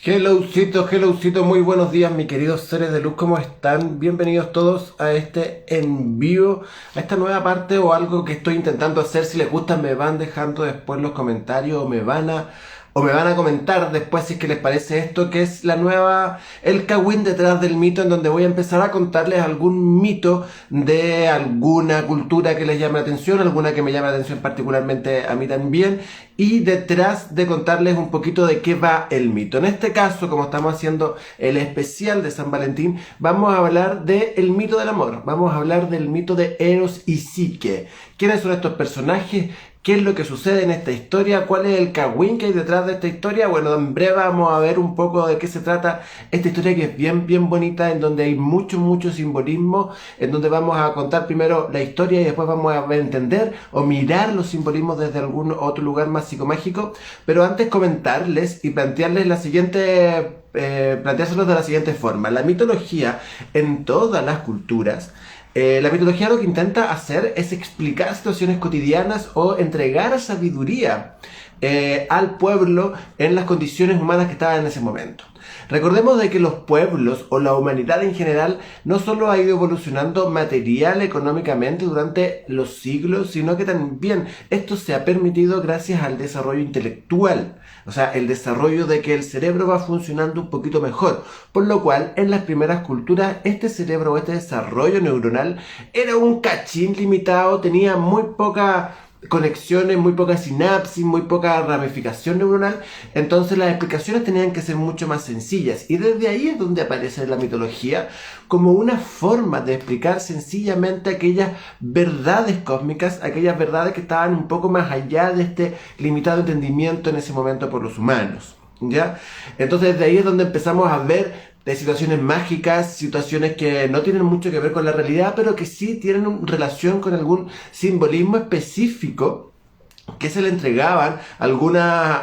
Hellocito, muy buenos días, mis queridos seres de luz, ¿cómo están? Bienvenidos todos a este en vivo, a esta nueva parte o algo que estoy intentando hacer. Si les gusta, me van dejando después los comentarios o me van a comentar después si es que les parece esto, que es el Kawin detrás del mito, en donde voy a empezar a contarles algún mito de alguna cultura que les llame la atención, alguna que me llame la atención particularmente a mí también, y detrás de contarles un poquito de qué va el mito. En este caso, como estamos haciendo el especial de San Valentín, vamos a hablar del mito del amor, vamos a hablar del mito de Eros y Psique. ¿Quiénes son estos personajes? ¿Qué es lo que sucede en esta historia? ¿Cuál es el cagüín que hay detrás de esta historia? Bueno, en breve vamos a ver un poco de qué se trata esta historia, que es bien bonita, en donde hay mucho simbolismo, en donde vamos a contar primero la historia y después vamos a entender o mirar los simbolismos desde algún otro lugar más psicomágico. Pero antes comentarles y plantearles planteárselos de la siguiente forma. La mitología en todas las culturas, la mitología lo que intenta hacer es explicar situaciones cotidianas o entregar sabiduría al pueblo en las condiciones humanas que estaban en ese momento. Recordemos de que los pueblos o la humanidad en general no solo ha ido evolucionando material, económicamente durante los siglos, sino que también esto se ha permitido gracias al desarrollo intelectual. O sea, el desarrollo de que el cerebro va funcionando un poquito mejor. Por lo cual, en las primeras culturas, este cerebro o este desarrollo neuronal era un cachín limitado, tenía muy poca conexiones, muy poca sinapsis, muy poca ramificación neuronal. Entonces las explicaciones tenían que ser mucho más sencillas, y desde ahí es donde aparece la mitología como una forma de explicar sencillamente aquellas verdades cósmicas, aquellas verdades que estaban un poco más allá de este limitado entendimiento en ese momento por los humanos, ¿ya? Entonces desde ahí es donde empezamos a ver de situaciones mágicas, situaciones que no tienen mucho que ver con la realidad, pero que sí tienen relación con algún simbolismo específico que se le entregaban algunas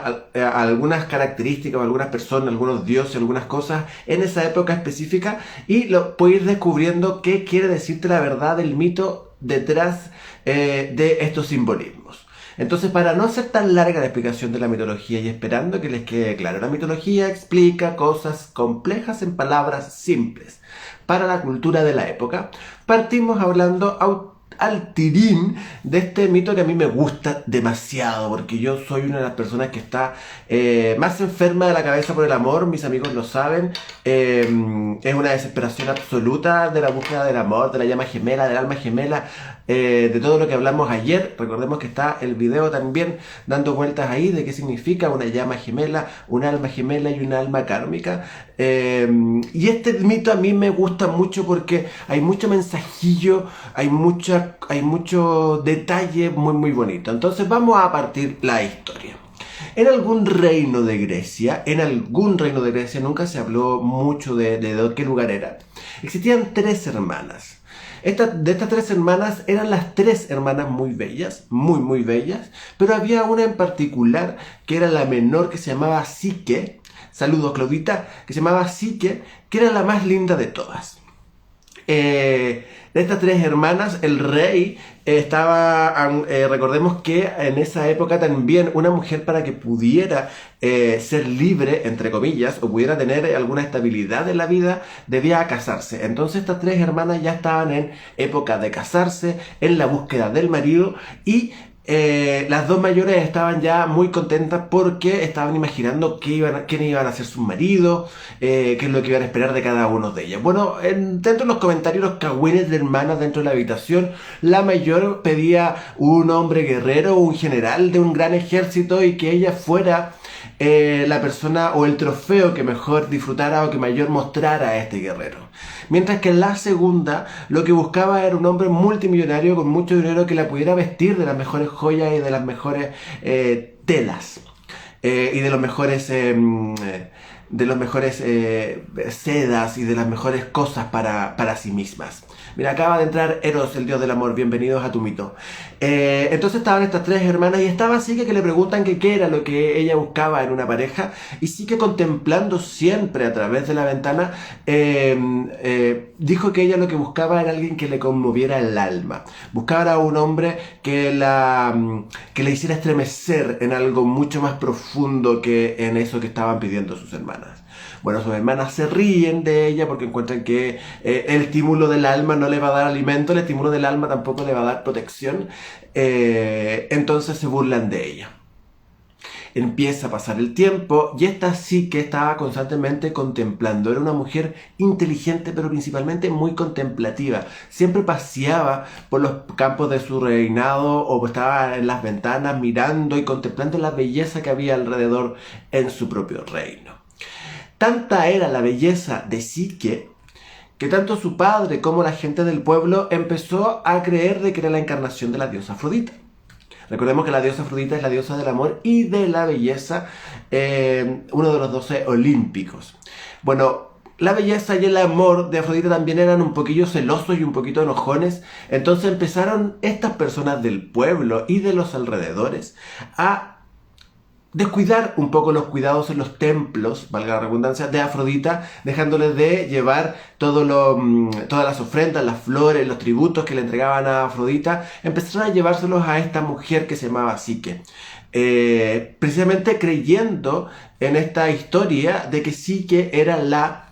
características o algunas personas, algunos dioses, algunas cosas en esa época específica, y lo puedes ir descubriendo qué quiere decirte la verdad del mito detrás de estos simbolismos. Entonces, para no hacer tan larga la explicación de la mitología y esperando que les quede claro, la mitología explica cosas complejas en palabras simples para la cultura de la época. Partimos hablando al tirín de este mito que a mí me gusta demasiado, porque yo soy una de las personas que está más enferma de la cabeza por el amor. Mis amigos lo saben. Es una desesperación absoluta de la búsqueda del amor, de la llama gemela, del alma gemela, de todo lo que hablamos ayer. Recordemos que está el video también dando vueltas ahí de qué significa una llama gemela, un alma gemela y una alma kármica. Y este mito a mí me gusta mucho porque hay mucho mensajillo, hay mucho detalle muy bonito. Entonces vamos a partir la historia. En algún reino de Grecia, nunca se habló mucho de qué lugar era. Existían tres hermanas. De estas tres hermanas eran las tres hermanas muy bellas, muy bellas, pero había una en particular que era la menor, que se llamaba Psique. Saludos, Claudita. Que se llamaba Psique, que era la más linda de todas. De estas tres hermanas, el rey recordemos que en esa época también una mujer, para que pudiera ser libre, entre comillas, o pudiera tener alguna estabilidad en la vida, debía casarse. Entonces estas tres hermanas ya estaban en época de casarse, en la búsqueda del marido, y las dos mayores estaban ya muy contentas porque estaban imaginando quiénes iban a ser sus maridos, qué es lo que iban a esperar de cada uno de ellas. Bueno, dentro de los comentarios, los cagüines de hermanas dentro de la habitación, la mayor pedía un hombre guerrero, un general de un gran ejército, y que ella fuera la persona o el trofeo que mejor disfrutara o que mayor mostrara a este guerrero. Mientras que la segunda lo que buscaba era un hombre multimillonario con mucho dinero, que la pudiera vestir de las mejores joyas y de las mejores telas, y de los mejores sedas y de las mejores cosas para sí mismas. Mira, acaba de entrar Eros, el dios del amor. Bienvenidos a tu mito. Entonces estaban estas tres hermanas, y estaba Psique, que le preguntan que qué era lo que ella buscaba en una pareja, y Psique, contemplando siempre a través de la ventana, dijo que ella lo que buscaba era alguien que le conmoviera el alma. Buscaba a un hombre que le hiciera estremecer en algo mucho más profundo que en eso que estaban pidiendo sus hermanas. hermanas. Bueno, sus hermanas se ríen de ella porque encuentran que el estímulo del alma no le va a dar alimento, el estímulo del alma tampoco le va a dar protección, entonces se burlan de ella. Empieza a pasar el tiempo y esta sí que estaba constantemente contemplando. Era una mujer inteligente, pero principalmente muy contemplativa. Siempre paseaba por los campos de su reinado o estaba en las ventanas mirando y contemplando la belleza que había alrededor en su propio reino. Tanta era la belleza de Psique que tanto su padre como la gente del pueblo empezó a creer de que era la encarnación de la diosa Afrodita. Recordemos que la diosa Afrodita es la diosa del amor y de la belleza, uno de los 12 olímpicos. Bueno, la belleza y el amor de Afrodita también eran un poquillo celosos y un poquito enojones. Entonces empezaron estas personas del pueblo y de los alrededores a descuidar un poco los cuidados en los templos, valga la redundancia, de Afrodita, dejándoles de llevar todas las ofrendas, las flores, los tributos que le entregaban a Afrodita, empezaron a llevárselos a esta mujer que se llamaba Psique. Precisamente creyendo en esta historia de que Psique era la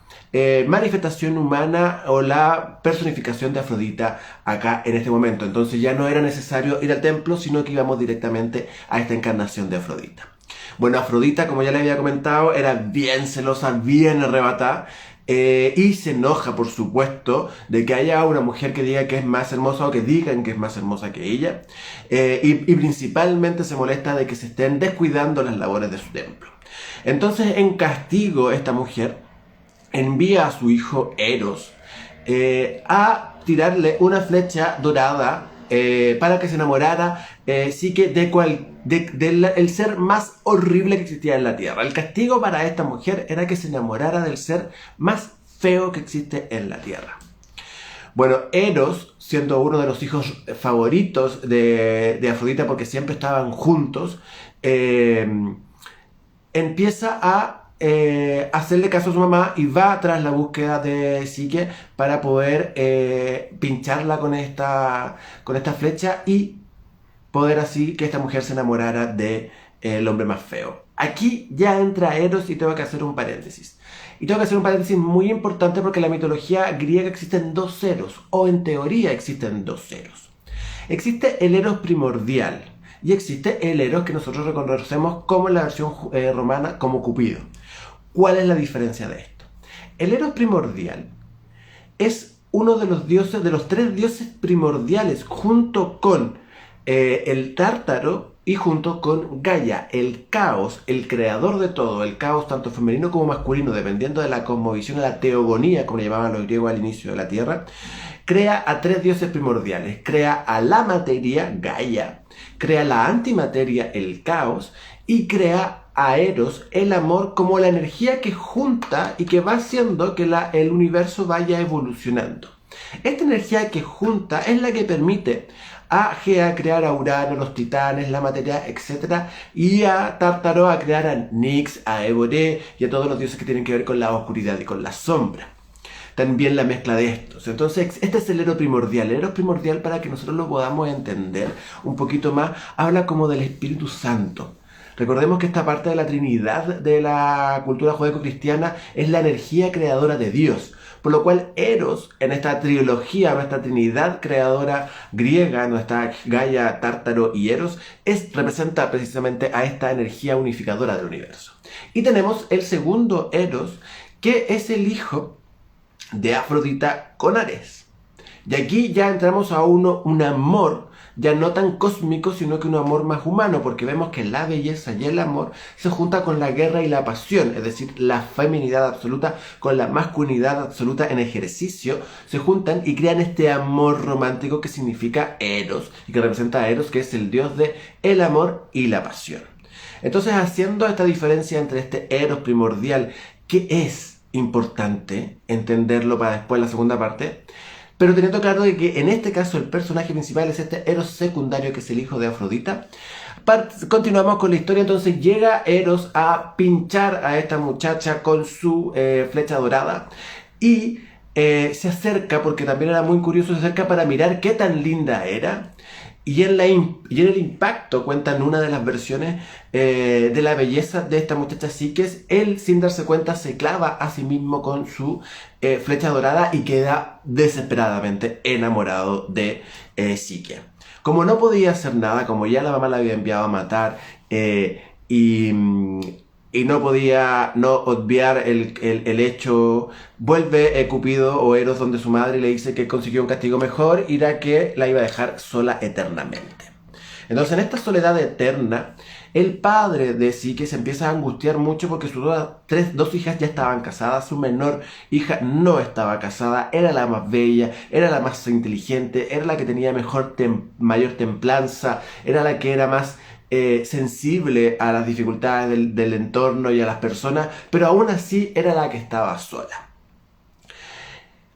manifestación humana o la personificación de Afrodita acá en este momento. Entonces ya no era necesario ir al templo, sino que íbamos directamente a esta encarnación de Afrodita. Bueno, Afrodita, como ya le había comentado, era bien celosa, bien arrebatada, y se enoja, por supuesto, de que haya una mujer que diga que es más hermosa o que digan que es más hermosa que ella, y principalmente se molesta de que se estén descuidando las labores de su templo. Entonces, en castigo, esta mujer envía a su hijo Eros a tirarle una flecha dorada para que se enamorara Psique del ser más horrible que existía en la tierra. El castigo para esta mujer era que se enamorara del ser más feo que existe en la tierra. Bueno, Eros, siendo uno de los hijos favoritos de Afrodita porque siempre estaban juntos, empieza a hacerle caso a su mamá y va tras la búsqueda de Psique para poder pincharla con esta flecha y poder así que esta mujer se enamorara de el hombre más feo. Aquí ya entra Eros y tengo que hacer un paréntesis. Y tengo que hacer un paréntesis muy importante porque en la mitología griega existen dos Eros, o en teoría existen dos Eros. Existe el Eros primordial y existe el Eros que nosotros reconocemos como en la versión romana como Cupido. ¿Cuál es la diferencia de esto? El Eros primordial es uno de los dioses, de los tres dioses primordiales, junto con el Tártaro y junto con Gaia, el caos, el creador de todo, el caos tanto femenino como masculino, dependiendo de la cosmovisión, de la teogonía, como le llamaban los griegos al inicio de la Tierra, crea a tres dioses primordiales. Crea a la materia, Gaia, crea la antimateria, el caos, y crea a Eros, el amor, como la energía que junta y que va haciendo que el universo vaya evolucionando. Esta energía que junta es la que permite a Gea crear a Urano, los titanes, la materia, etc. Y a Tártaro a crear a Nix, a Eboré y a todos los dioses que tienen que ver con la oscuridad y con la sombra. También la mezcla de estos. Entonces, este es el Eros primordial. El Eros primordial, para que nosotros lo podamos entender un poquito más, habla como del Espíritu Santo. Recordemos que esta parte de la Trinidad de la cultura judaico-cristiana es la energía creadora de Dios. Por lo cual Eros, en esta trilogía, nuestra Trinidad creadora griega, nuestra Gaia, Tártaro y Eros, representa precisamente a esta energía unificadora del universo. Y tenemos el segundo Eros, que es el hijo de Afrodita con Ares. Y aquí ya entramos a un amor ya no tan cósmico, sino que un amor más humano, porque vemos que la belleza y el amor se junta con la guerra y la pasión, es decir, la feminidad absoluta con la masculinidad absoluta en ejercicio, se juntan y crean este amor romántico que significa Eros, y que representa a Eros, que es el dios de el amor y la pasión. Entonces, haciendo esta diferencia entre este Eros primordial, que es importante entenderlo para después la segunda parte, pero teniendo claro de que en este caso el personaje principal es este Eros secundario, que es el hijo de Afrodita. Continuamos con la historia. Entonces llega Eros a pinchar a esta muchacha con su flecha dorada y se acerca, porque también era muy curioso, se acerca para mirar qué tan linda era. y en el impacto, cuentan una de las versiones de la belleza de esta muchacha Psique, él sin darse cuenta se clava a sí mismo con su flecha dorada y queda desesperadamente enamorado de Psique. Como no podía hacer nada, como ya la mamá la había enviado a matar y no podía no obviar el hecho, vuelve Cupido o Eros donde su madre y le dice que consiguió un castigo mejor y era que la iba a dejar sola eternamente. Entonces en esta soledad eterna, el padre de Psique se empieza a angustiar mucho porque sus dos hijas ya estaban casadas, su menor hija no estaba casada, era la más bella, era la más inteligente, era la que tenía mayor templanza, era la que era más sensible a las dificultades del entorno y a las personas, pero aún así era la que estaba sola.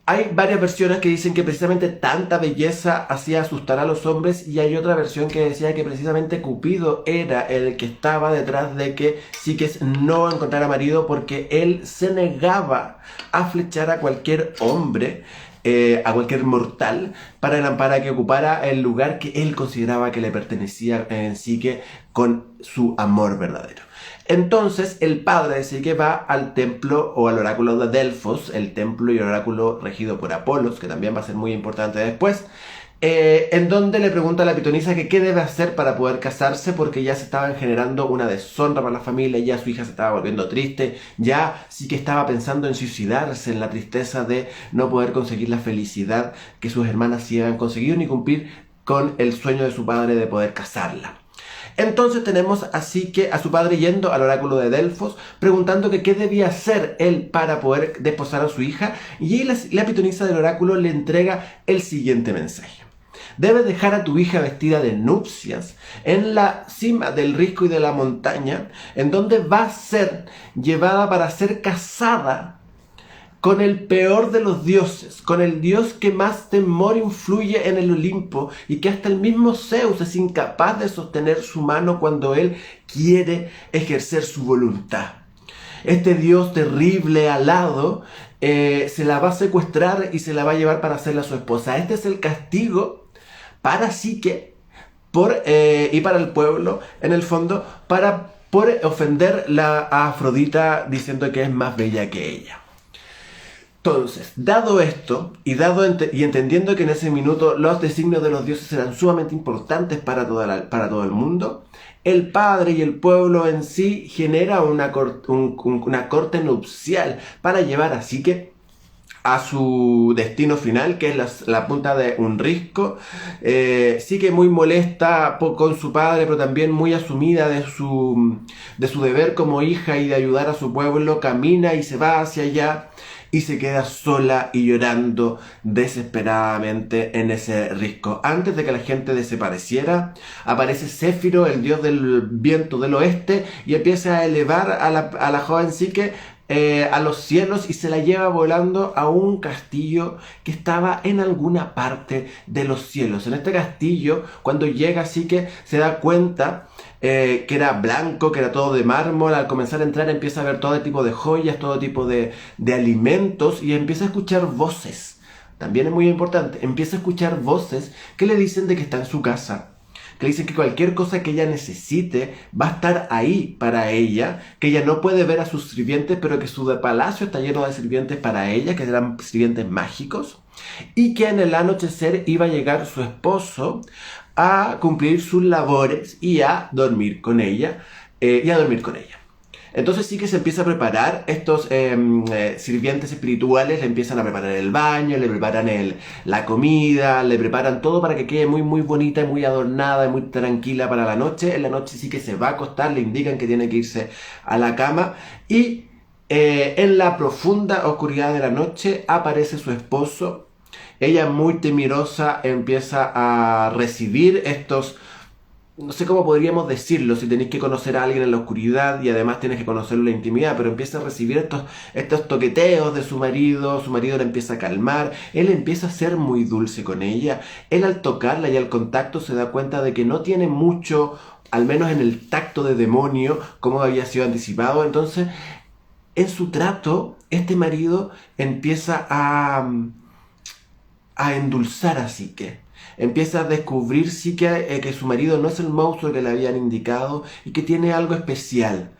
Hay varias versiones que dicen que precisamente tanta belleza hacía asustar a los hombres y hay otra versión que decía que precisamente Cupido era el que estaba detrás de que Psique no encontrara marido porque él se negaba a flechar a cualquier hombre, a cualquier mortal, para que ocupara el lugar que él consideraba que le pertenecía en Psique con su amor verdadero. Entonces el padre de Psique va al templo o al oráculo de Delfos, el templo y oráculo regido por Apolos, que también va a ser muy importante después, en donde le pregunta a la pitonisa que qué debe hacer para poder casarse, porque ya se estaban generando una deshonra para la familia, ya su hija se estaba volviendo triste, ya sí que estaba pensando en suicidarse en la tristeza de no poder conseguir la felicidad que sus hermanas sí habían conseguido ni cumplir con el sueño de su padre de poder casarla. Entonces tenemos así que a su padre yendo al oráculo de Delfos, preguntando que qué debía hacer él para poder desposar a su hija, y la pitonisa del oráculo le entrega el siguiente mensaje. Debes dejar a tu hija vestida de nupcias en la cima del risco y de la montaña, en donde va a ser llevada para ser casada con el peor de los dioses, con el dios que más temor influye en el Olimpo y que hasta el mismo Zeus es incapaz de sostener su mano cuando él quiere ejercer su voluntad. Este dios terrible, alado, se la va a secuestrar y se la va a llevar para hacerla su esposa. Este es el castigo para Psique y para el pueblo, en el fondo, por ofender a Afrodita diciendo que es más bella que ella. Entonces, dado esto, y entendiendo que en ese minuto los designios de los dioses eran sumamente importantes para todo el mundo, el padre y el pueblo en sí genera una corte nupcial para llevar a Psique a su destino final, que es la punta de un risco. Psique muy molesta con su padre, pero también muy asumida de su deber como hija y de ayudar a su pueblo, camina y se va hacia allá. Y se queda sola y llorando desesperadamente en ese risco. Antes de que la gente desapareciera, aparece Céfiro, el dios del viento del oeste, y empieza a elevar a la joven Psique a los cielos y se la lleva volando a un castillo que estaba en alguna parte de los cielos. En este castillo, cuando llega Psique, se da cuenta que era blanco, que era todo de mármol. Al comenzar a entrar empieza a ver todo tipo de joyas, todo tipo de alimentos y empieza a escuchar voces. También es muy importante, empieza a escuchar voces que le dicen de que está en su casa, que le dicen que cualquier cosa que ella necesite va a estar ahí para ella, que ella no puede ver a sus sirvientes, pero que su palacio está lleno de sirvientes para ella, que eran sirvientes mágicos, y que en el anochecer iba a llegar su esposo a cumplir sus labores y a dormir con ella, Entonces sí que se empieza a preparar, estos sirvientes espirituales le empiezan a preparar el baño, le preparan la comida, le preparan todo para que quede muy muy bonita y muy adornada y muy tranquila para la noche. En la noche sí que se va a acostar, le indican que tiene que irse a la cama y en la profunda oscuridad de la noche aparece su esposo. Ella muy temerosa empieza a recibir estos, no sé cómo podríamos decirlo, si tenéis que conocer a alguien en la oscuridad y además tienes que conocerlo en la intimidad, pero empieza a recibir estos toqueteos de su marido la empieza a calmar, él empieza a ser muy dulce con ella, él al tocarla y al contacto se da cuenta de que no tiene mucho, al menos en el tacto de demonio, como había sido anticipado. Entonces, en su trato, este marido empieza a endulzar a Psique. Empieza a descubrir sí que su marido no es el monstruo que le habían indicado y que tiene algo especial.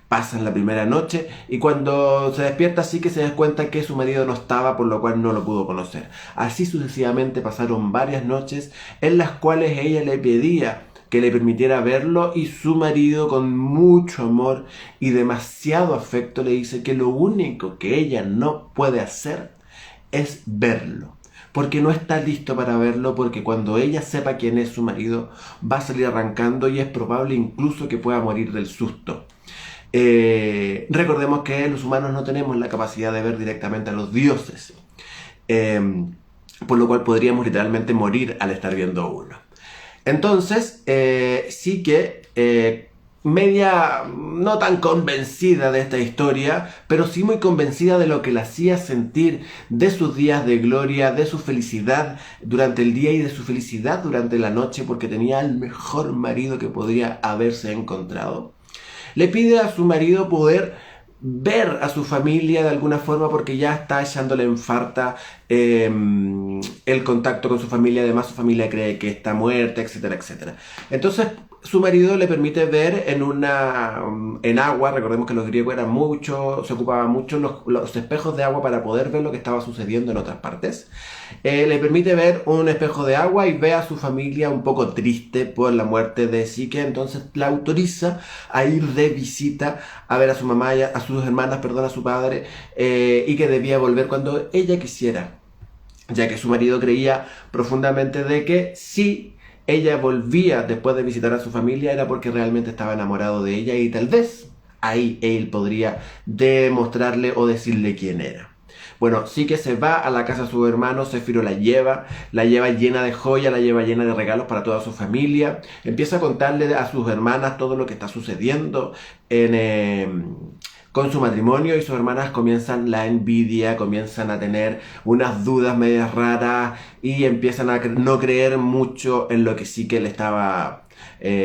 Pasan la primera noche y cuando se despierta sí que se da cuenta que su marido no estaba, por lo cual no lo pudo conocer. Así sucesivamente pasaron varias noches en las cuales ella le pedía que le permitiera verlo y su marido, con mucho amor y demasiado afecto, le dice que lo único que ella no puede hacer es verlo, porque no está listo para verlo, porque cuando ella sepa quién es su marido va a salir arrancando y es probable incluso que pueda morir del susto. Recordemos que los humanos no tenemos la capacidad de ver directamente a los dioses, por lo cual podríamos literalmente morir al estar viendo uno. Entonces, sí que media no tan convencida de esta historia, pero sí muy convencida de lo que la hacía sentir, de sus días de gloria, de su felicidad durante el día y de su felicidad durante la noche, porque tenía el mejor marido que podría haberse encontrado. Le pide a su marido poder ver a su familia de alguna forma porque ya está echándole en falta el contacto con su familia. Además, su familia cree que está muerta, etcétera, etcétera. Entonces, su marido le permite ver en agua. Recordemos que los griegos se ocupaban mucho los espejos de agua para poder ver lo que estaba sucediendo en otras partes. Le permite ver un espejo de agua y ve a su familia un poco triste por la muerte de Psique. Entonces la autoriza a ir de visita a ver a su mamá, a sus hermanas, perdón, a su padre, y que debía volver cuando ella quisiera, ya que su marido creía profundamente de que si ella volvía después de visitar a su familia era porque realmente estaba enamorado de ella y tal vez ahí él podría demostrarle o decirle quién era. Bueno, sí que se va a la casa de su hermano, Céfiro la lleva llena de joyas, la lleva llena de regalos para toda su familia. Empieza a contarle a sus hermanas todo lo que está sucediendo con su matrimonio, y sus hermanas comienzan la envidia, comienzan a tener unas dudas medias raras y empiezan a no creer mucho en lo que sí que le estaba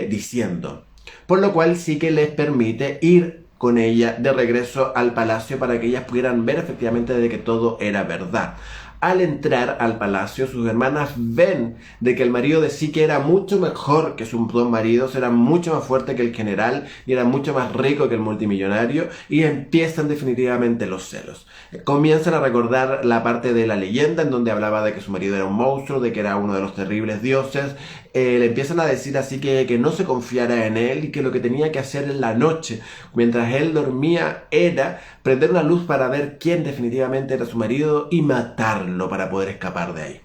diciendo. Por lo cual sí que les permite ir con ella de regreso al palacio para que ellas pudieran ver efectivamente de que todo era verdad. Al entrar al palacio, sus hermanas ven de que el marido de Psique era mucho mejor que sus dos maridos, era mucho más fuerte que el general y era mucho más rico que el multimillonario, y empiezan definitivamente los celos. Comienzan a recordar la parte de la leyenda en donde hablaba de que su marido era un monstruo, de que era uno de los terribles dioses. Le empiezan a decir así que no se confiara en él y que lo que tenía que hacer en la noche, mientras él dormía, era prender una luz para ver quién definitivamente era su marido y matarlo para poder escapar de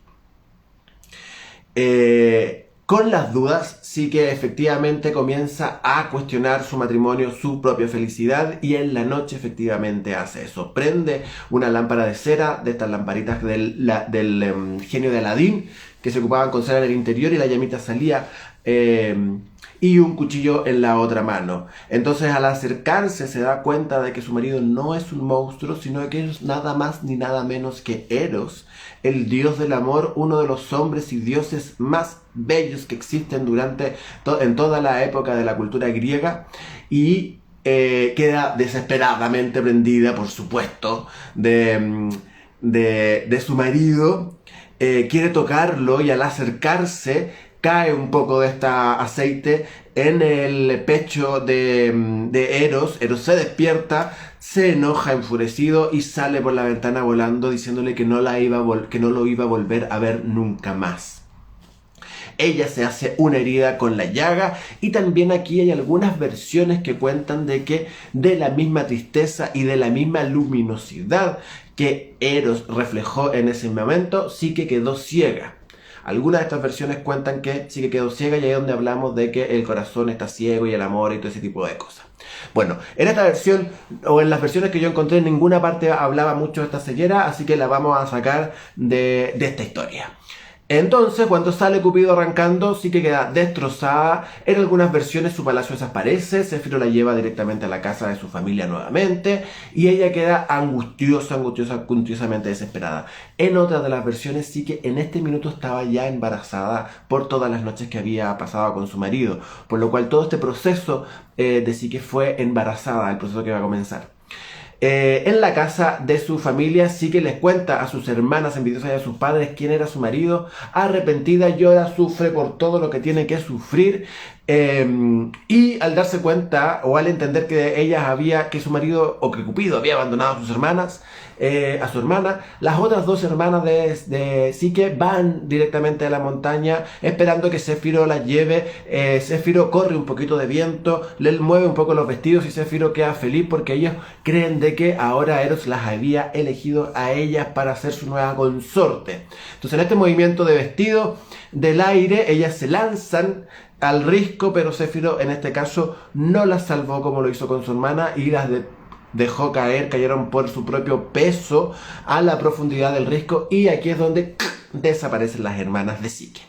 ahí. Con las dudas, sí que efectivamente comienza a cuestionar su matrimonio, su propia felicidad, y en la noche efectivamente hace eso. Prende una lámpara de cera, de estas lamparitas del genio de Aladín, que se ocupaban con cera en el interior, y la llamita salía, y un cuchillo en la otra mano. Entonces, al acercarse se da cuenta de que su marido no es un monstruo, sino que es nada más ni nada menos que Eros, el dios del amor, uno de los hombres y dioses más bellos que existen en toda la época de la cultura griega, y queda desesperadamente prendida, por supuesto, de su marido. Quiere tocarlo y al acercarse cae un poco de este aceite en el pecho de Eros. Eros se despierta, se enoja enfurecido y sale por la ventana volando, diciéndole que no lo iba a volver a ver nunca más. Ella se hace una herida con la llaga, y también aquí hay algunas versiones que cuentan de que de la misma tristeza y de la misma luminosidad que Eros reflejó en ese momento, sí que quedó ciega. Algunas de estas versiones cuentan que sí que quedó ciega, y ahí es donde hablamos de que el corazón está ciego y el amor y todo ese tipo de cosas. Bueno, en esta versión, o en las versiones que yo encontré, en ninguna parte hablaba mucho de esta ceguera, así que la vamos a sacar de esta historia. Entonces, cuando sale Cupido arrancando, sí que queda destrozada. En algunas versiones su palacio desaparece, Céfiro la lleva directamente a la casa de su familia nuevamente, y ella queda angustiosamente desesperada. En otras de las versiones sí que en este minuto estaba ya embarazada por todas las noches que había pasado con su marido, por lo cual todo este proceso de sí que fue embarazada, el proceso que va a comenzar. En la casa de su familia, Psique les cuenta a sus hermanas envidiosas y a sus padres quién era su marido. Arrepentida, llora, sufre por todo lo que tiene que sufrir. Y al darse cuenta o al entender que su marido o que Cupido había abandonado a sus hermanas, a su hermana, las otras dos hermanas de Psique van directamente a la montaña esperando que Céfiro las lleve. Céfiro corre un poquito de viento, le mueve un poco los vestidos y Céfiro queda feliz porque ellos creen de que ahora Eros las había elegido a ellas para ser su nueva consorte. Entonces en este movimiento de vestido del aire, ellas se lanzan al risco, pero Céfiro en este caso no las salvó como lo hizo con su hermana y las dejó cayeron por su propio peso a la profundidad del risco, y aquí es donde desaparecen las hermanas de Psique.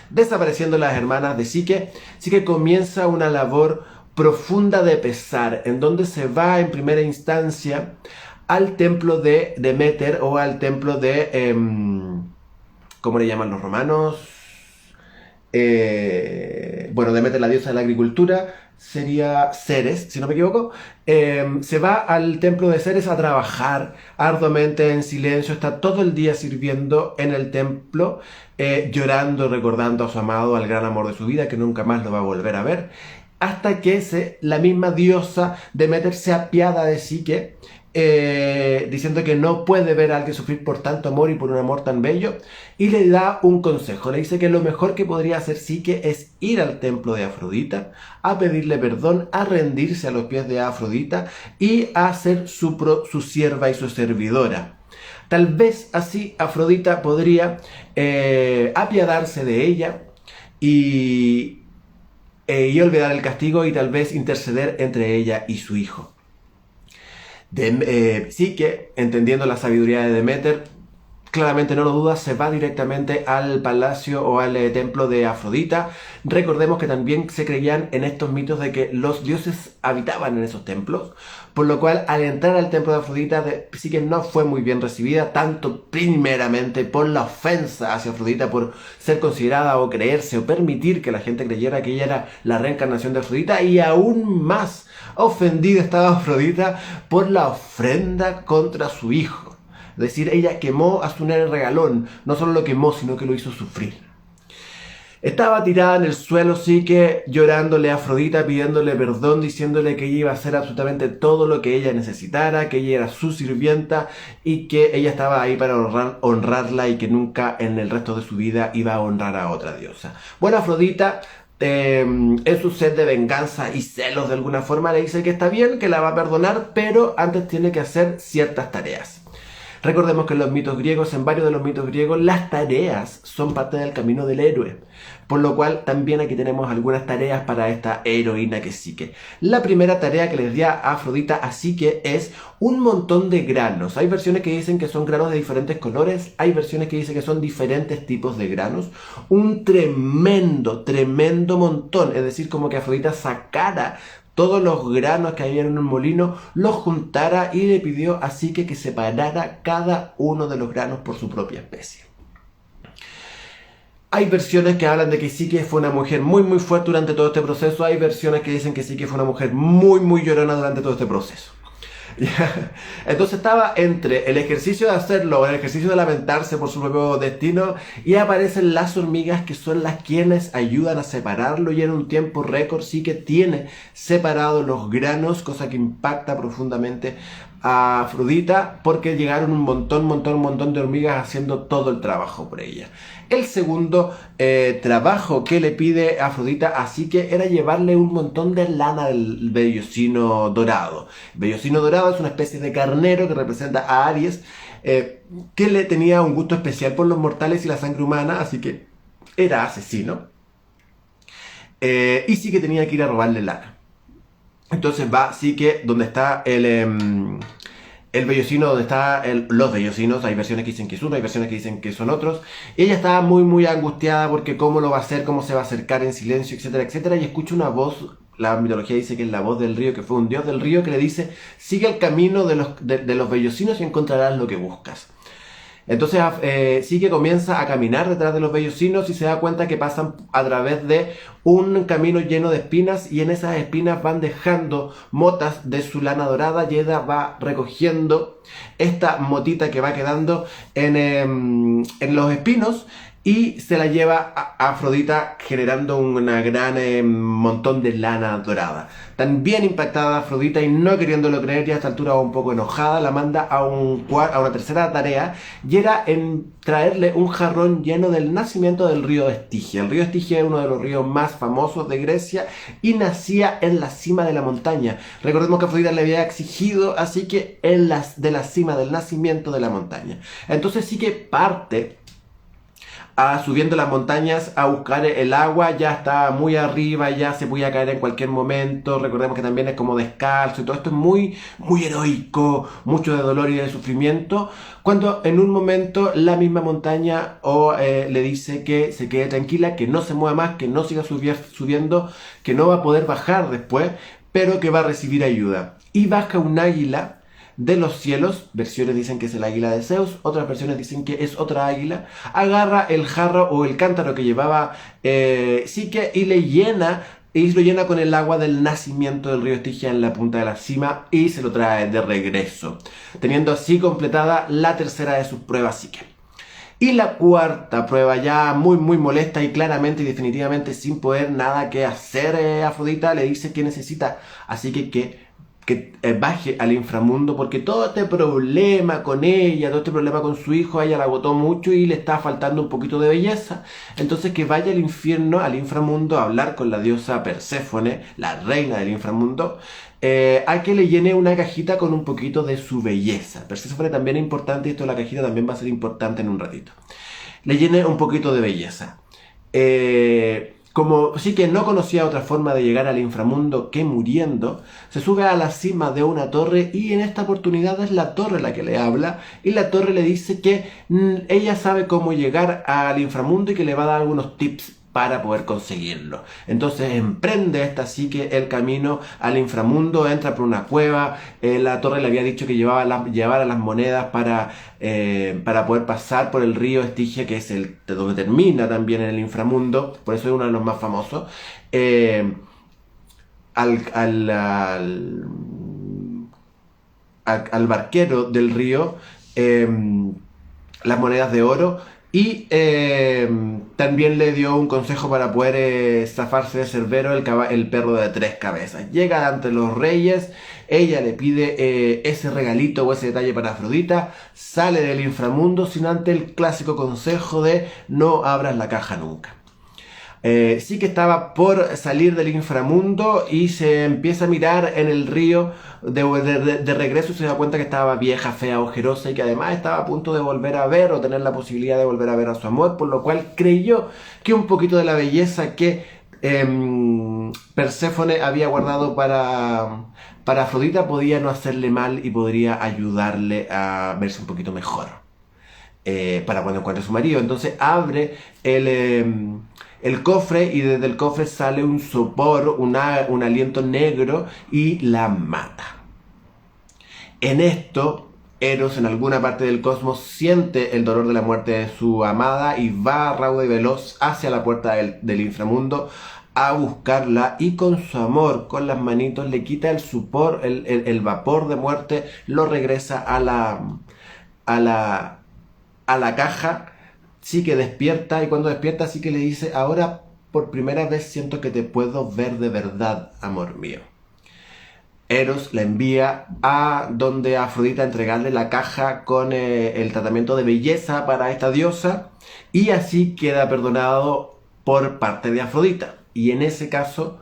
Desapareciendo las hermanas de Psique, Psique comienza una labor profunda de pesar, en donde se va en primera instancia al templo de Deméter o al templo de... ¿cómo le llaman los romanos? Deméter, la diosa de la agricultura, sería Ceres, si no me equivoco. Se va al templo de Ceres a trabajar arduamente en silencio, está todo el día sirviendo en el templo, llorando, recordando a su amado, al gran amor de su vida, que nunca más lo va a volver a ver, hasta que la misma diosa Deméter se apiada de Psique, diciendo que no puede ver a alguien sufrir por tanto amor y por un amor tan bello, y le da un consejo. Le dice que lo mejor que podría hacer Psique es ir al templo de Afrodita, a pedirle perdón, a rendirse a los pies de Afrodita y a ser su sierva y su servidora. Tal vez así Afrodita podría apiadarse de ella y olvidar el castigo y tal vez interceder entre ella y su hijo. Psique, entendiendo la sabiduría de Deméter, claramente no lo duda, se va directamente al palacio o al templo de Afrodita. Recordemos que también se creían en estos mitos de que los dioses habitaban en esos templos, por lo cual al entrar al templo de Afrodita, Psique no fue muy bien recibida, tanto primeramente por la ofensa hacia Afrodita, por ser considerada o creerse o permitir que la gente creyera que ella era la reencarnación de Afrodita, y aún más ofendida estaba Afrodita por la ofrenda contra su hijo. Es decir, ella quemó a su nene regalón, no solo lo quemó, sino que lo hizo sufrir. Estaba tirada en el suelo, Psique, llorándole a Afrodita, pidiéndole perdón, diciéndole que ella iba a hacer absolutamente todo lo que ella necesitara, que ella era su sirvienta y que ella estaba ahí para honrarla y que nunca en el resto de su vida iba a honrar a otra diosa. Bueno, Afrodita, en su sed de venganza y celos de alguna forma, le dice que está bien, que la va a perdonar, pero antes tiene que hacer ciertas tareas. Recordemos que en los mitos griegos, en varios de los mitos griegos, las tareas son parte del camino del héroe. Por lo cual también aquí tenemos algunas tareas para esta heroína que es Psique. La primera tarea que les dio a Afrodita a Psique es un montón de granos. Hay versiones que dicen que son granos de diferentes colores, hay versiones que dicen que son diferentes tipos de granos. Un tremendo montón, es decir, como que Afrodita sacara todos los granos que había en un molino, los juntara y le pidió a Psique que separara cada uno de los granos por su propia especie. Hay versiones que hablan de que Psique fue una mujer muy fuerte durante todo este proceso. Hay versiones que dicen que Psique fue una mujer muy llorona durante todo este proceso. Entonces estaba entre el ejercicio de hacerlo, el ejercicio de lamentarse por su propio destino, y aparecen las hormigas que son las quienes ayudan a separarlo, y en un tiempo récord Psique tiene separados los granos, cosa que impacta profundamente a Afrodita porque llegaron un montón de hormigas haciendo todo el trabajo por ella. El segundo trabajo que le pide Afrodita a Psique era llevarle un montón de lana del vellocino dorado. El vellocino dorado es una especie de carnero que representa a Aries, que le tenía un gusto especial por los mortales y la sangre humana, así que era asesino. Y Psique tenía que ir a robarle lana. Entonces va Psique donde está el vellocino, donde están los vellocinos. Hay versiones que dicen que es uno, hay versiones que dicen que son otros. Y ella estaba muy angustiada porque cómo lo va a hacer, cómo se va a acercar en silencio, etcétera. Y escucha una voz, la mitología dice que es la voz del río, que fue un dios del río, que le dice: sigue el camino de los vellocinos y encontrarás lo que buscas. Entonces Psique comienza a caminar detrás de los vellocinos y se da cuenta que pasan a través de un camino lleno de espinas, y en esas espinas van dejando motas de su lana dorada, y ella va recogiendo esta motita que va quedando en los espinos y se la lleva a Afrodita, generando una gran montón de lana dorada. También impactada Afrodita y no queriéndolo creer, y a esta altura un poco enojada, la manda a una tercera tarea, y era en traerle un jarrón lleno del nacimiento del río Estigia. El río Estigia es uno de los ríos más famosos de Grecia y nacía en la cima de la montaña. Recordemos que Afrodita le había exigido, así que de la cima del nacimiento de la montaña. Entonces sí que parte subiendo las montañas a buscar el agua, ya está muy arriba, ya se podía caer en cualquier momento. Recordemos que también es como descalzo y todo esto es muy, muy heroico, mucho de dolor y de sufrimiento, cuando en un momento la misma montaña le dice que se quede tranquila, que no se mueva más, que no siga subiendo, que no va a poder bajar después, pero que va a recibir ayuda. Y baja un águila de los cielos, versiones dicen que es el águila de Zeus, otras versiones dicen que es otra águila, agarra el jarro o el cántaro que llevaba Psique y lo llena con el agua del nacimiento del río Estigia en la punta de la cima, y se lo trae de regreso, teniendo así completada la tercera de sus pruebas Psique. Y la cuarta prueba, ya muy muy molesta y claramente y definitivamente sin poder nada que hacer, Afrodita le dice que necesita, así que baje al inframundo, porque todo este problema con ella, todo este problema con su hijo, a ella la agotó mucho y le está faltando un poquito de belleza. Entonces que vaya al infierno, al inframundo, a hablar con la diosa Perséfone, la reina del inframundo, a que le llene una cajita con un poquito de su belleza. Perséfone también es importante, y esto de la cajita también va a ser importante en un ratito. Le llene un poquito de belleza. Como sí que no conocía otra forma de llegar al inframundo que muriendo, se sube a la cima de una torre, y en esta oportunidad es la torre la que le habla, y la torre le dice que ella sabe cómo llegar al inframundo y que le va a dar algunos tips para poder conseguirlo. Entonces emprende esta Psique el camino al inframundo, entra por una cueva. La torre le había dicho que llevara las monedas para poder pasar por el río Estigia, que es donde termina también en el inframundo, por eso es uno de los más famosos. Al barquero del río las monedas de oro, y también le dio un consejo para poder zafarse de Cerbero, el perro de 3 cabezas. Llega ante los reyes, ella le pide ese regalito o ese detalle para Afrodita, sale del inframundo sin antes el clásico consejo de no abras la caja nunca. Sí que estaba por salir del inframundo y se empieza a mirar en el río de regreso, y se da cuenta que estaba vieja, fea, ojerosa, y que además estaba a punto de volver a ver o tener la posibilidad de volver a ver a su amor, por lo cual creyó que un poquito de la belleza que Perséfone había guardado para Afrodita podía no hacerle mal y podría ayudarle a verse un poquito mejor para cuando encuentre a su marido. Entonces abre el cofre, y desde el cofre sale un sopor, un aliento negro, y la mata. En esto, Eros, en alguna parte del cosmos, siente el dolor de la muerte de su amada y va raudo y veloz hacia la puerta del inframundo a buscarla, y con su amor, con las manitos, le quita el sopor, el vapor de muerte, lo regresa a la caja. Psique despierta, y cuando despierta Psique le dice: ahora por primera vez siento que te puedo ver de verdad, amor mío. Eros la envía a donde Afrodita a entregarle la caja con el tratamiento de belleza para esta diosa, y así queda perdonado por parte de Afrodita. Y en ese caso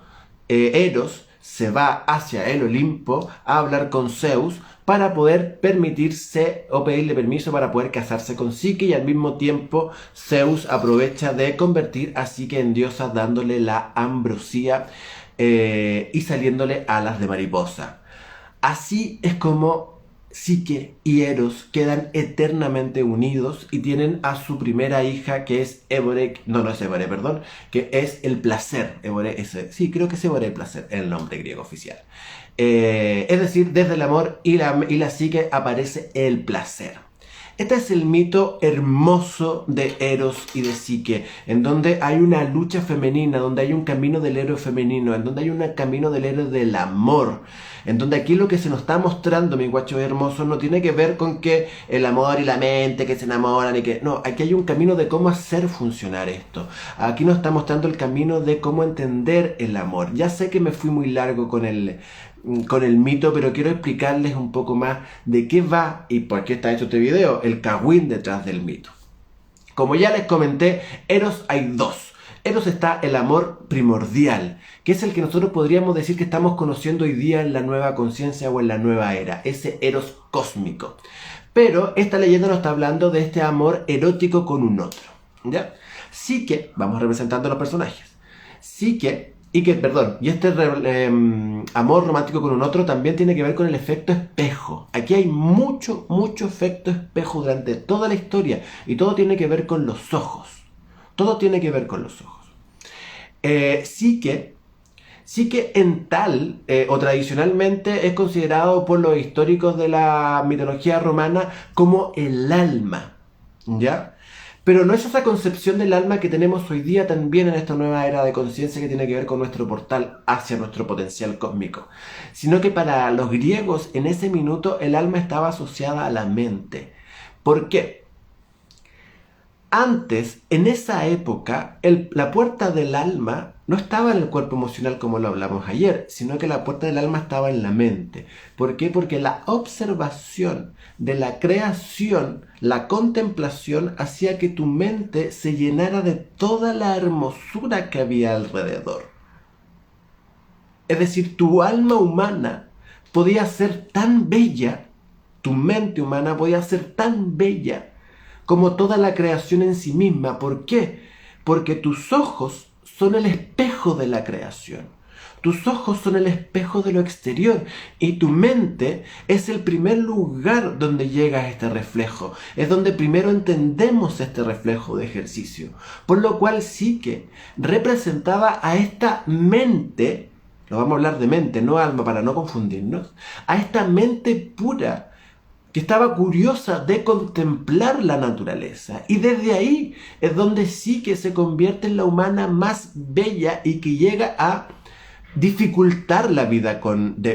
Eros se va hacia el Olimpo a hablar con Zeus para poder permitirse o pedirle permiso para poder casarse con Psique, y al mismo tiempo Zeus aprovecha de convertir a Psique en diosa, dándole la ambrosía y saliéndole alas de mariposa. Así es como Psique y Eros quedan eternamente unidos y tienen a su primera hija, que es Évore, no es Évore, perdón, que es el placer. Évore, sí, creo que es Évore el placer, el nombre griego oficial. Es decir, desde el amor y la Psique aparece el placer. Este es el mito hermoso de Eros y de Psique, en donde hay una lucha femenina, donde hay un camino del héroe femenino, en donde hay un camino del héroe del amor, en donde aquí lo que se nos está mostrando, mi guacho hermoso, no tiene que ver con que el amor y la mente que se enamoran y que... No, aquí hay un camino de cómo hacer funcionar esto. Aquí nos está mostrando el camino de cómo entender el amor. Ya sé que me fui muy largo con el mito, pero quiero explicarles un poco más de qué va y por qué está hecho este video, el cagüín detrás del mito. Como ya les comenté, Eros hay dos. Eros está el amor primordial, que es el que nosotros podríamos decir que estamos conociendo hoy día en la nueva conciencia o en la nueva era, ese Eros cósmico. Pero esta leyenda nos está hablando de este amor erótico con un otro, ¿ya? Psique, vamos representando a los personajes. Psique y este amor romántico con un otro también tiene que ver con el efecto espejo. Aquí hay mucho efecto espejo durante toda la historia. Y todo tiene que ver con los ojos. Todo tiene que ver con los ojos. Psique o tradicionalmente es considerado por los históricos de la mitología romana como el alma. ¿Ya? Pero no es esa concepción del alma que tenemos hoy día también en esta nueva era de conciencia que tiene que ver con nuestro portal hacia nuestro potencial cósmico, sino que para los griegos en ese minuto el alma estaba asociada a la mente. ¿Por qué? Antes, en esa época, la puerta del alma no estaba en el cuerpo emocional como lo hablamos ayer, sino que la puerta del alma estaba en la mente. ¿Por qué? Porque la observación de la creación, la contemplación, hacía que tu mente se llenara de toda la hermosura que había alrededor. Es decir, tu alma humana podía ser tan bella, tu mente humana podía ser tan bella, como toda la creación en sí misma. ¿Por qué? Porque tus ojos son el espejo de la creación. Tus ojos son el espejo de lo exterior y tu mente es el primer lugar donde llega este reflejo. Es donde primero entendemos este reflejo de ejercicio. Por lo cual Psique representaba a esta mente, lo vamos a hablar de mente, no alma para no confundirnos, a esta mente pura, que estaba curiosa de contemplar la naturaleza. Y desde ahí es donde Psique se convierte en la humana más bella y que llega a dificultar la vida,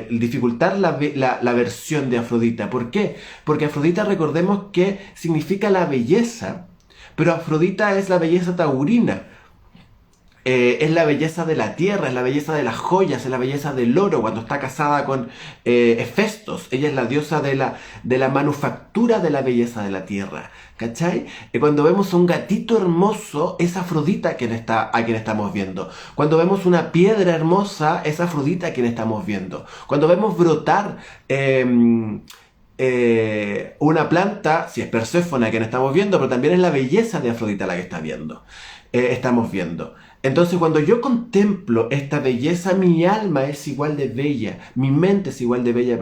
dificultar la versión de Afrodita. ¿Por qué? Porque Afrodita, recordemos que significa la belleza, pero Afrodita es la belleza taurina. Es la belleza de la tierra, es la belleza de las joyas, es la belleza del oro. Cuando está casada con Hefestos, ella es la diosa de la manufactura de la belleza de la tierra. ¿Cachai? Cuando vemos a un gatito hermoso, es Afrodita a quien estamos viendo. Cuando vemos una piedra hermosa, es Afrodita a quien estamos viendo. Cuando vemos brotar una planta, si es Perséfone a quien estamos viendo, pero también es la belleza de Afrodita la que estamos viendo. Entonces, cuando yo contemplo esta belleza, mi alma es igual de bella, mi mente es igual de bella,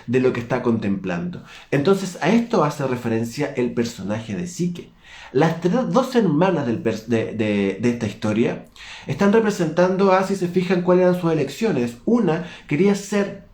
de lo que está contemplando. Entonces, a esto hace referencia el personaje de Psique. Las dos hermanas de esta historia están representando a, si se fijan, cuáles eran sus elecciones. Una quería ser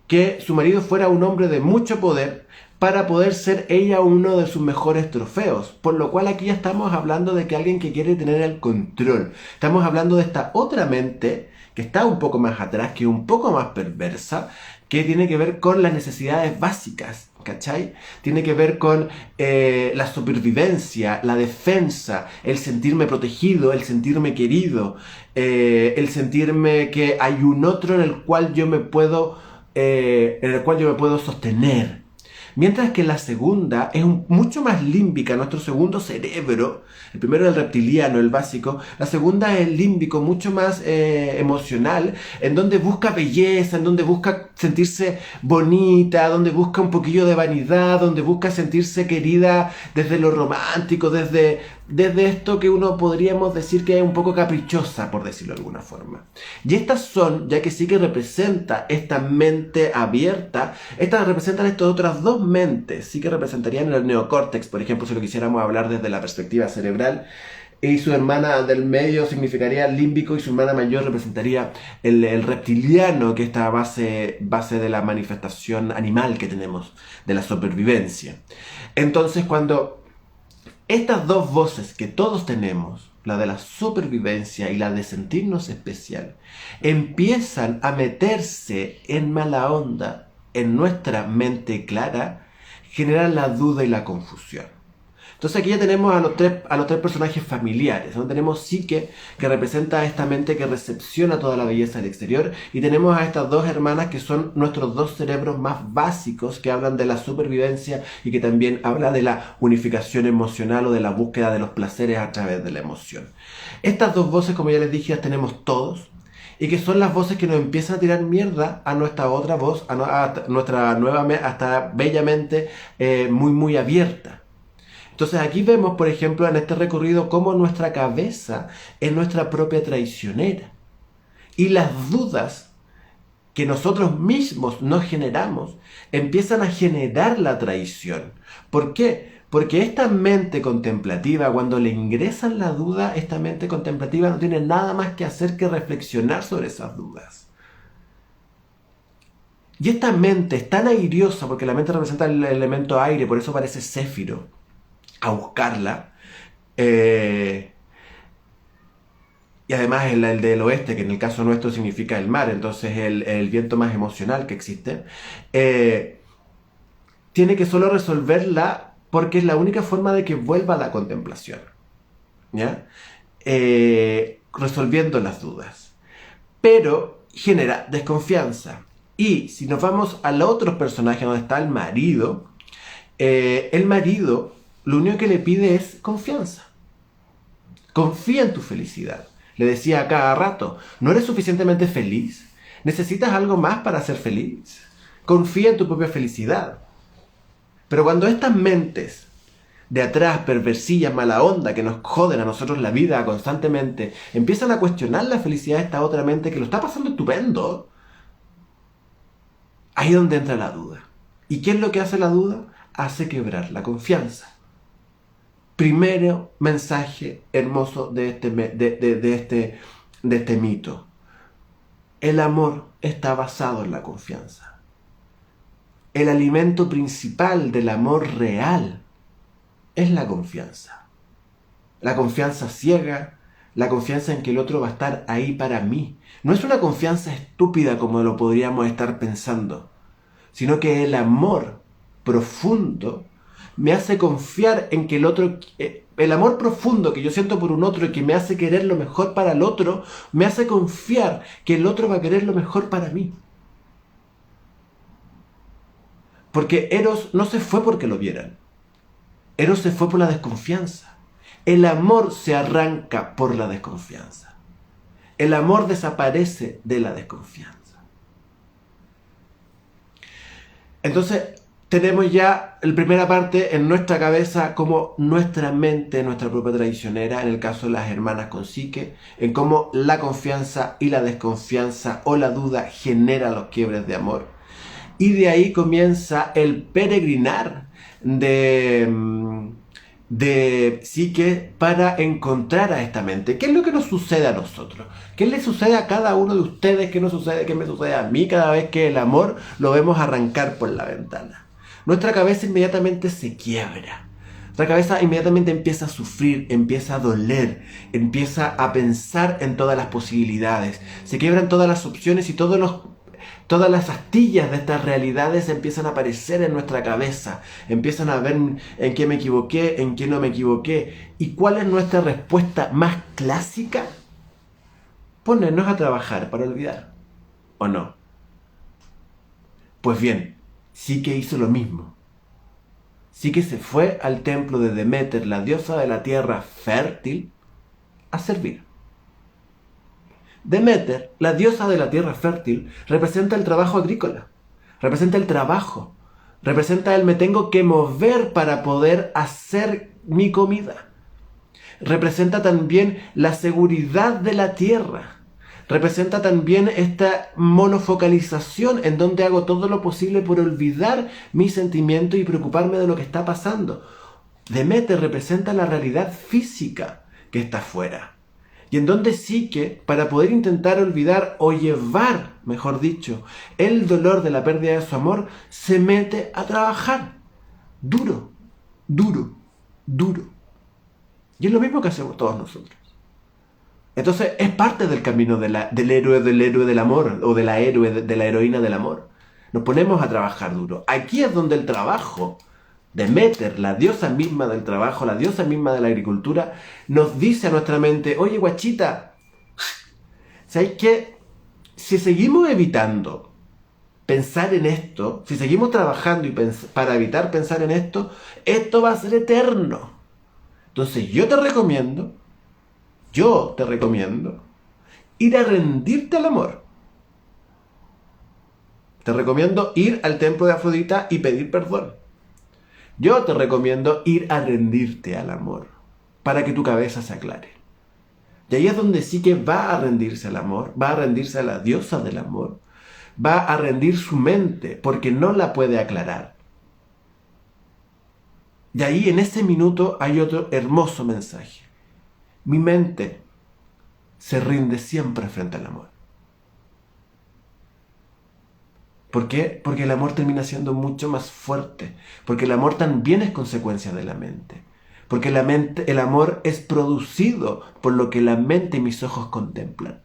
que su marido fuera un hombre de mucho poder, para poder ser ella uno de sus mejores trofeos. Por lo cual aquí ya estamos hablando de que alguien que quiere tener el control. Estamos hablando de esta otra mente que está un poco más atrás, que es un poco más perversa, que tiene que ver con las necesidades básicas, ¿cachai? Tiene que ver con la supervivencia, la defensa, el sentirme protegido, el sentirme querido, el sentirme que hay un otro en el cual yo me puedo sostener. Mientras que la segunda es mucho más límbica, nuestro segundo cerebro. El primero es el reptiliano, el básico. La segunda es el límbico, mucho más emocional, en donde busca belleza, en donde busca sentirse bonita, donde busca un poquillo de vanidad, donde busca sentirse querida desde lo romántico, desde esto que uno podríamos decir que es un poco caprichosa, por decirlo de alguna forma. Y estas son, ya que sí que representa esta mente abierta, estas representan estas otras dos mentes, sí que representarían el neocórtex, por ejemplo, si lo quisiéramos hablar desde la perspectiva cerebral. y su hermana del medio significaría límbico y su hermana mayor representaría el reptiliano, que es esta base de la manifestación animal que tenemos, de la supervivencia. Entonces, cuando estas dos voces que todos tenemos, la de la supervivencia y la de sentirnos especial, empiezan a meterse en mala onda en nuestra mente clara, generan la duda y la confusión. Entonces aquí ya tenemos a los tres personajes familiares, ¿no? Tenemos Psique, que representa a esta mente que recepciona toda la belleza del exterior, y tenemos a estas dos hermanas que son nuestros dos cerebros más básicos, que hablan de la supervivencia y que también habla de la unificación emocional o de la búsqueda de los placeres a través de la emoción. Estas dos voces, como ya les dije, las tenemos todos, y que son las voces que nos empiezan a tirar mierda a nuestra otra voz, a nuestra nueva, hasta bellamente muy abierta. Entonces aquí vemos, por ejemplo, en este recorrido, cómo nuestra cabeza es nuestra propia traicionera. Y las dudas que nosotros mismos nos generamos empiezan a generar la traición. ¿Por qué? Porque esta mente contemplativa, cuando le ingresan la duda, esta mente contemplativa no tiene nada más que hacer que reflexionar sobre esas dudas. Y esta mente es tan airiosa, porque la mente representa el elemento aire, por eso parece céfiro, a buscarla, y además el del oeste, que en el caso nuestro significa el mar, entonces el viento más emocional que existe, tiene que solo resolverla porque es la única forma de que vuelva a la contemplación, ¿ya? Resolviendo las dudas, pero genera desconfianza. Y si nos vamos al otro personaje donde está el marido lo único que le pide es confianza. Confía en tu felicidad. Le decía a cada rato, ¿no eres suficientemente feliz? ¿Necesitas algo más para ser feliz? Confía en tu propia felicidad. Pero cuando estas mentes de atrás, perversillas, mala onda, que nos joden a nosotros la vida constantemente, empiezan a cuestionar la felicidad de esta otra mente que lo está pasando estupendo, ahí es donde entra la duda. ¿Y qué es lo que hace la duda? Hace quebrar la confianza. Primero mensaje hermoso de este mito. El amor está basado en la confianza. El alimento principal del amor real es la confianza. La confianza ciega, la confianza en que el otro va a estar ahí para mí. No es una confianza estúpida como lo podríamos estar pensando, sino que el amor profundo me hace confiar en que el otro, el amor profundo que yo siento por un otro y que me hace querer lo mejor para el otro, me hace confiar que el otro va a querer lo mejor para mí. Porque Eros no se fue porque lo vieran. Eros se fue por la desconfianza. El amor se arranca por la desconfianza. El amor desaparece de la desconfianza. Entonces, tenemos ya la primera parte en nuestra cabeza como nuestra mente, nuestra propia traicionera, en el caso de las hermanas con Psique, en cómo la confianza y la desconfianza o la duda genera los quiebres de amor. Y de ahí comienza el peregrinar de Psique para encontrar a esta mente. ¿Qué es lo que nos sucede a nosotros? ¿Qué le sucede a cada uno de ustedes? ¿Qué nos sucede? ¿Qué me sucede a mí cada vez que el amor lo vemos arrancar por la ventana? Nuestra cabeza inmediatamente se quiebra. Nuestra cabeza inmediatamente empieza a sufrir, empieza a doler, empieza a pensar en todas las posibilidades. Se quiebran todas las opciones y todas las astillas de estas realidades empiezan a aparecer en nuestra cabeza. Empiezan a ver en qué me equivoqué, en qué no me equivoqué. ¿Y cuál es nuestra respuesta más clásica? Ponernos a trabajar para olvidar. ¿O no? Pues bien, Psique hizo lo mismo. Psique se fue al templo de Deméter, la diosa de la tierra fértil, a servir. Deméter, la diosa de la tierra fértil, representa el trabajo agrícola, representa el trabajo, representa el me tengo que mover para poder hacer mi comida. Representa también la seguridad de la tierra. Representa también esta monofocalización en donde hago todo lo posible por olvidar mis sentimientos y preocuparme de lo que está pasando. Deméter representa la realidad física que está fuera. Y en donde Psique, para poder intentar olvidar o llevar, mejor dicho, el dolor de la pérdida de su amor, se mete a trabajar. Duro, duro, duro. Y es lo mismo que hacemos todos nosotros. Entonces es parte del camino del héroe del amor, o de la heroína del amor. Nos ponemos a trabajar duro. Aquí es donde el trabajo, Deméter, la diosa misma del trabajo, la diosa misma de la agricultura, nos dice a nuestra mente: oye, guachita, ¿sabes qué? Si seguimos evitando pensar en esto, si seguimos trabajando para evitar pensar en esto, esto va a ser eterno. Entonces yo te recomiendo ir a rendirte al amor. Te recomiendo ir al templo de Afrodita y pedir perdón. Yo te recomiendo ir a rendirte al amor, para que tu cabeza se aclare. Y ahí es donde Psique va a rendirse al amor, va a rendirse a la diosa del amor, va a rendir su mente, porque no la puede aclarar. Y ahí en ese minuto hay otro hermoso mensaje. Mi mente se rinde siempre frente al amor. ¿Por qué? Porque el amor termina siendo mucho más fuerte. Porque el amor también es consecuencia de la mente. Porque el amor es producido por lo que la mente y mis ojos contemplan.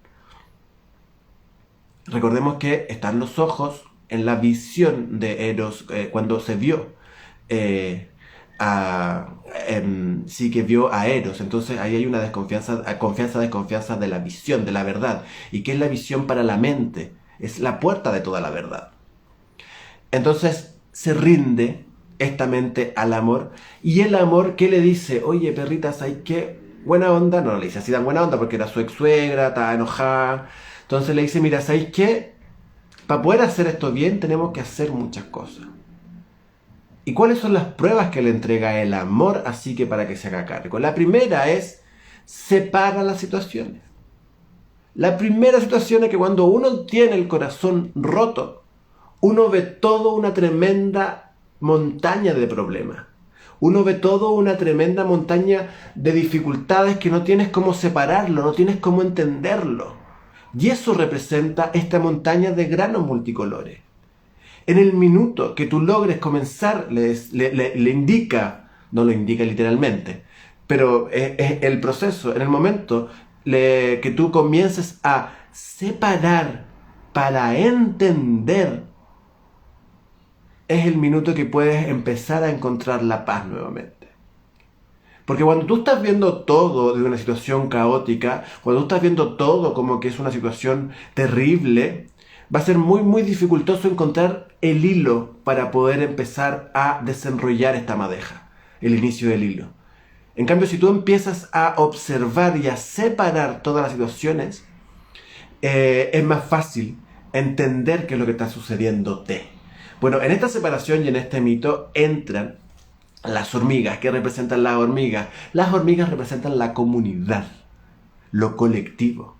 Recordemos que están los ojos en la visión de Eros cuando se vio. Sí que vio a Eros. Entonces ahí hay una desconfianza de la visión, de la verdad. ¿Y qué es la visión para la mente? Es la puerta de toda la verdad. Entonces se rinde esta mente al amor. Y el amor, ¿qué le dice? Oye, perrita, ¿sabes qué? Buena onda. No le dice así tan buena onda porque era su ex suegra, estaba enojada. Entonces le dice: mira, ¿sabes qué? Para poder hacer esto bien tenemos que hacer muchas cosas. ¿Y cuáles son las pruebas que le entrega el amor así que para que se haga cargo? La primera es: separa las situaciones. La primera situación es que cuando uno tiene el corazón roto, uno ve toda una tremenda montaña de problemas. Uno ve toda una tremenda montaña de dificultades que no tienes cómo separarlo, no tienes cómo entenderlo. Y eso representa esta montaña de granos multicolores. En el minuto que tú logres comenzar, le indica, no lo indica literalmente, pero es el proceso, en el momento que tú comiences a separar para entender, es el minuto que puedes empezar a encontrar la paz nuevamente. Porque cuando tú estás viendo todo de una situación caótica, cuando tú estás viendo todo como que es una situación terrible, va a ser muy, muy dificultoso encontrar el hilo para poder empezar a desenrollar esta madeja, el inicio del hilo. En cambio, si tú empiezas a observar y a separar todas las situaciones, es más fácil entender qué es lo que está sucediéndote. Bueno, en esta separación y en este mito entran las hormigas. ¿Qué representan las hormigas? Las hormigas representan la comunidad, lo colectivo.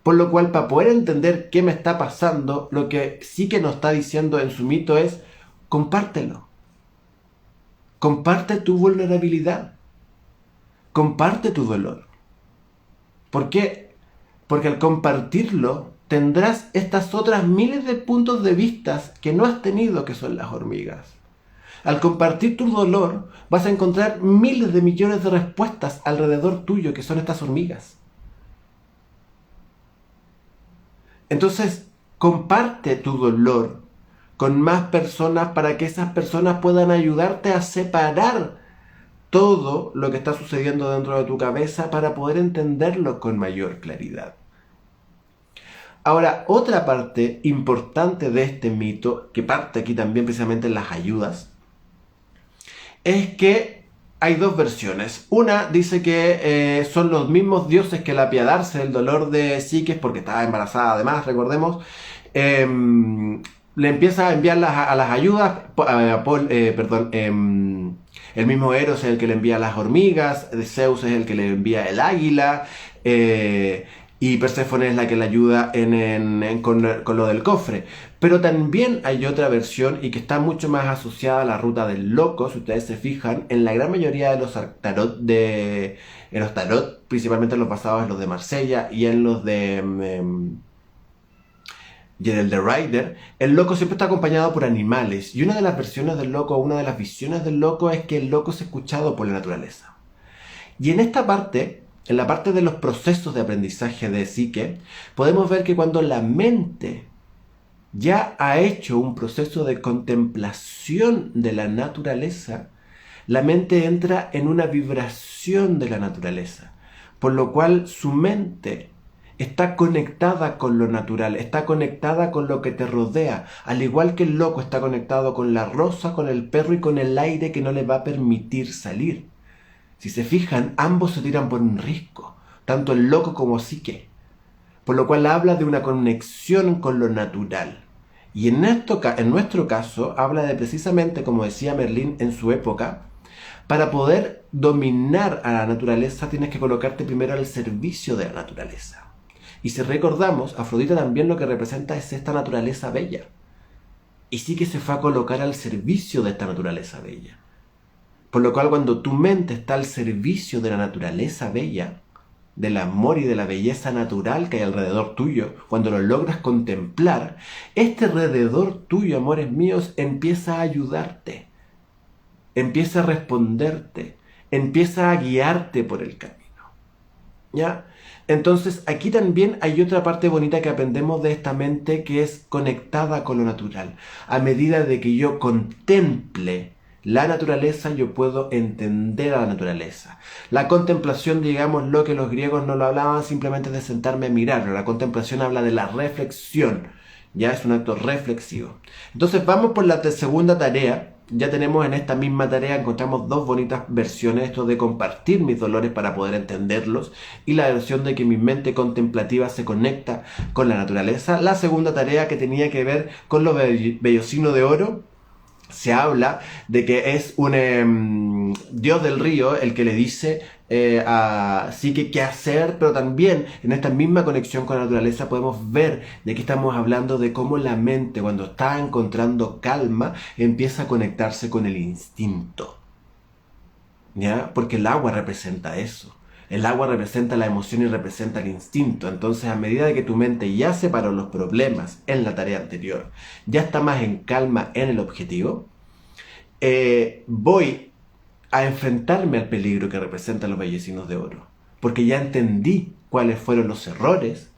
Por lo cual, para poder entender qué me está pasando, lo que sí que nos está diciendo en su mito es: compártelo. Comparte tu vulnerabilidad. Comparte tu dolor. ¿Por qué? Porque al compartirlo, tendrás estas otras miles de puntos de vista que no has tenido, que son las hormigas. Al compartir tu dolor, vas a encontrar miles de millones de respuestas alrededor tuyo, que son estas hormigas. Entonces, comparte tu dolor con más personas para que esas personas puedan ayudarte a separar todo lo que está sucediendo dentro de tu cabeza para poder entenderlo con mayor claridad. Ahora, otra parte importante de este mito, que parte aquí también precisamente en las ayudas, es que hay dos versiones. Una dice que son los mismos dioses que al apiadarse del dolor de Psique, porque estaba embarazada además, recordemos, le empieza a enviar a las ayudas. El mismo Eros es el que le envía las hormigas, Zeus es el que le envía el águila, Y Perséfone es la que le ayuda con lo del cofre. Pero también hay otra versión y que está mucho más asociada a la ruta del loco. Si ustedes se fijan, en la gran mayoría de los tarot en los tarot, principalmente en los basados en los de Marsella y en los de y en el de Rider, el loco siempre está acompañado por animales. Y una de las versiones del loco, una de las visiones del loco es que el loco es escuchado por la naturaleza. Y en esta parte, en la parte de los procesos de aprendizaje de psique, podemos ver que cuando la mente ya ha hecho un proceso de contemplación de la naturaleza, la mente entra en una vibración de la naturaleza, por lo cual su mente está conectada con lo natural, está conectada con lo que te rodea, al igual que el loco está conectado con la rosa, con el perro y con el aire que no le va a permitir salir. Si se fijan, ambos se tiran por un risco, tanto el loco como psique, por lo cual habla de una conexión con lo natural. Y en nuestro caso habla de precisamente, como decía Merlín en su época, para poder dominar a la naturaleza tienes que colocarte primero al servicio de la naturaleza. Y si recordamos, Afrodita también lo que representa es esta naturaleza bella. Y sí que se fue a colocar al servicio de esta naturaleza bella. Por lo cual cuando tu mente está al servicio de la naturaleza bella, del amor y de la belleza natural que hay alrededor tuyo, cuando lo logras contemplar, este alrededor tuyo, amores míos, empieza a ayudarte, empieza a responderte, empieza a guiarte por el camino. ¿Ya? Entonces aquí también hay otra parte bonita que aprendemos de esta mente que es conectada con lo natural. A medida de que yo contemple la naturaleza, yo puedo entender a la naturaleza. La contemplación, digamos, lo que los griegos no lo hablaban simplemente de sentarme a mirarlo. La contemplación habla de la reflexión. Ya es un acto reflexivo. Entonces vamos por la segunda tarea. Ya tenemos en esta misma tarea, encontramos dos bonitas versiones, esto de compartir mis dolores para poder entenderlos y la versión de que mi mente contemplativa se conecta con la naturaleza. La segunda tarea que tenía que ver con los vellocino de oro, se habla de que es un dios del río el que le dice a Psique qué hacer, pero también en esta misma conexión con la naturaleza podemos ver de que estamos hablando de cómo la mente, cuando está encontrando calma, empieza a conectarse con el instinto, ¿ya? Porque el agua representa eso. El agua representa la emoción y representa el instinto. Entonces, a medida de que tu mente ya separó los problemas en la tarea anterior, ya está más en calma en el objetivo, voy a enfrentarme al peligro que representan los vellecinos de oro. Porque ya entendí cuáles fueron los errores,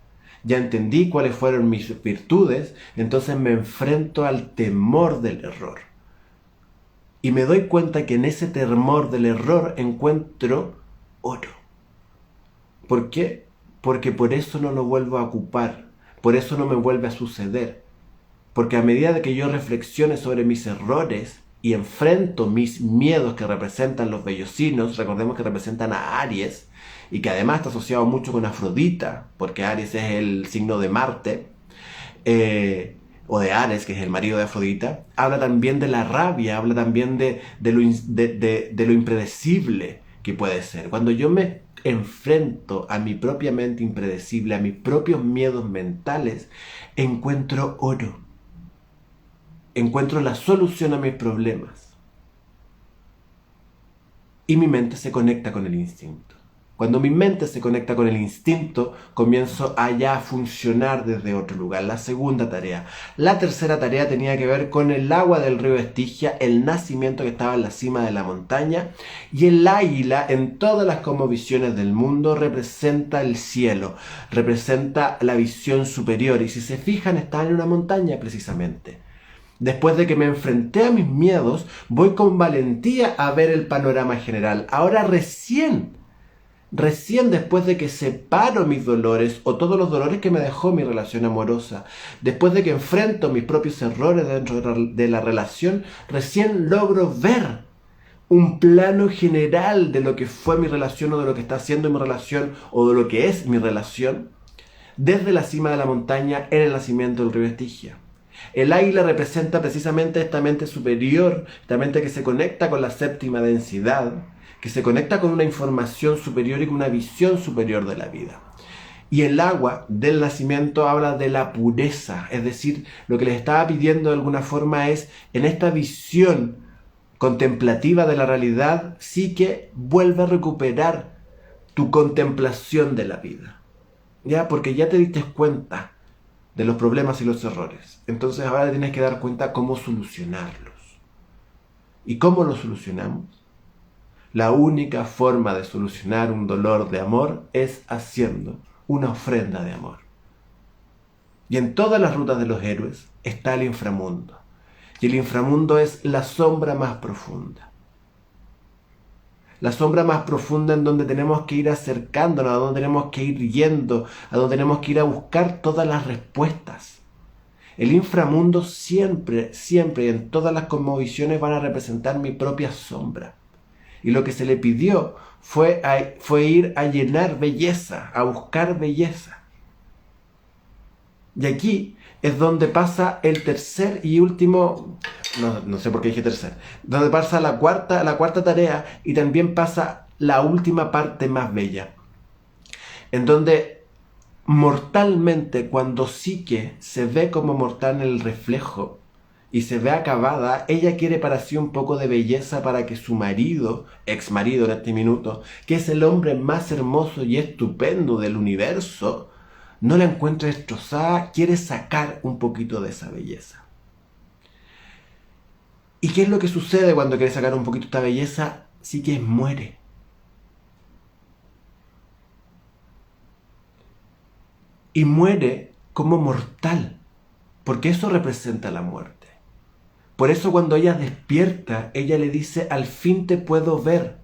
ya entendí cuáles fueron mis virtudes, entonces me enfrento al temor del error. Y me doy cuenta que en ese temor del error encuentro oro. ¿Por qué? Porque por eso no lo vuelvo a ocupar, por eso no me vuelve a suceder. Porque a medida de que yo reflexione sobre mis errores y enfrento mis miedos que representan los vellocinos, recordemos que representan a Aries, y que además está asociado mucho con Afrodita, porque Aries es el signo de Marte, o de Ares, que es el marido de Afrodita, habla también de la rabia, habla también de lo impredecible que puede ser. Cuando yo me enfrento a mi propia mente impredecible, a mis propios miedos mentales, encuentro oro. Encuentro la solución a mis problemas. Y mi mente se conecta con el instinto. Cuando mi mente se conecta con el instinto, comienzo allá a funcionar desde otro lugar. La segunda tarea. La tercera tarea tenía que ver con el agua del río Estigia, el nacimiento que estaba en la cima de la montaña. Y el águila, en todas las cosmovisiones del mundo, representa el cielo, representa la visión superior. Y si se fijan, está en una montaña precisamente. Después de que me enfrenté a mis miedos, voy con valentía a ver el panorama general. Ahora recién después de que separo mis dolores o todos los dolores que me dejó mi relación amorosa, después de que enfrento mis propios errores dentro de la relación, recién logro ver un plano general de lo que fue mi relación o de lo que está haciendo mi relación o de lo que es mi relación desde la cima de la montaña en el nacimiento del río Estigia. El águila representa precisamente esta mente superior, esta mente que se conecta con la séptima densidad, que se conecta con una información superior y con una visión superior de la vida. Y el agua del nacimiento habla de la pureza, es decir, lo que les estaba pidiendo de alguna forma es, en esta visión contemplativa de la realidad, sí que vuelve a recuperar tu contemplación de la vida, ¿ya? Porque ya te diste cuenta de los problemas y los errores. Entonces ahora te tienes que dar cuenta cómo solucionarlos. ¿Y cómo los solucionamos? La única forma de solucionar un dolor de amor es haciendo una ofrenda de amor. Y en todas las rutas de los héroes está el inframundo. Y el inframundo es la sombra más profunda. La sombra más profunda en donde tenemos que ir acercándonos, a donde tenemos que ir yendo, a donde tenemos que ir a buscar todas las respuestas. El inframundo siempre, siempre y en todas las cosmovisiones van a representar mi propia sombra. Y lo que se le pidió fue ir a llenar belleza, a buscar belleza. Y aquí es donde pasa el tercer y último, no sé por qué dije tercer, donde pasa la cuarta tarea y también pasa la última parte más bella. En donde mortalmente, cuando Psique se ve como mortal en el reflejo y se ve acabada, ella quiere para sí un poco de belleza para que su marido, ex marido en este minuto, que es el hombre más hermoso y estupendo del universo, no la encuentra destrozada, quiere sacar un poquito de esa belleza. ¿Y qué es lo que sucede cuando quiere sacar un poquito de esta belleza? Psique muere. Y muere como mortal, porque eso representa la muerte. Por eso cuando ella despierta, ella le dice, al fin te puedo ver.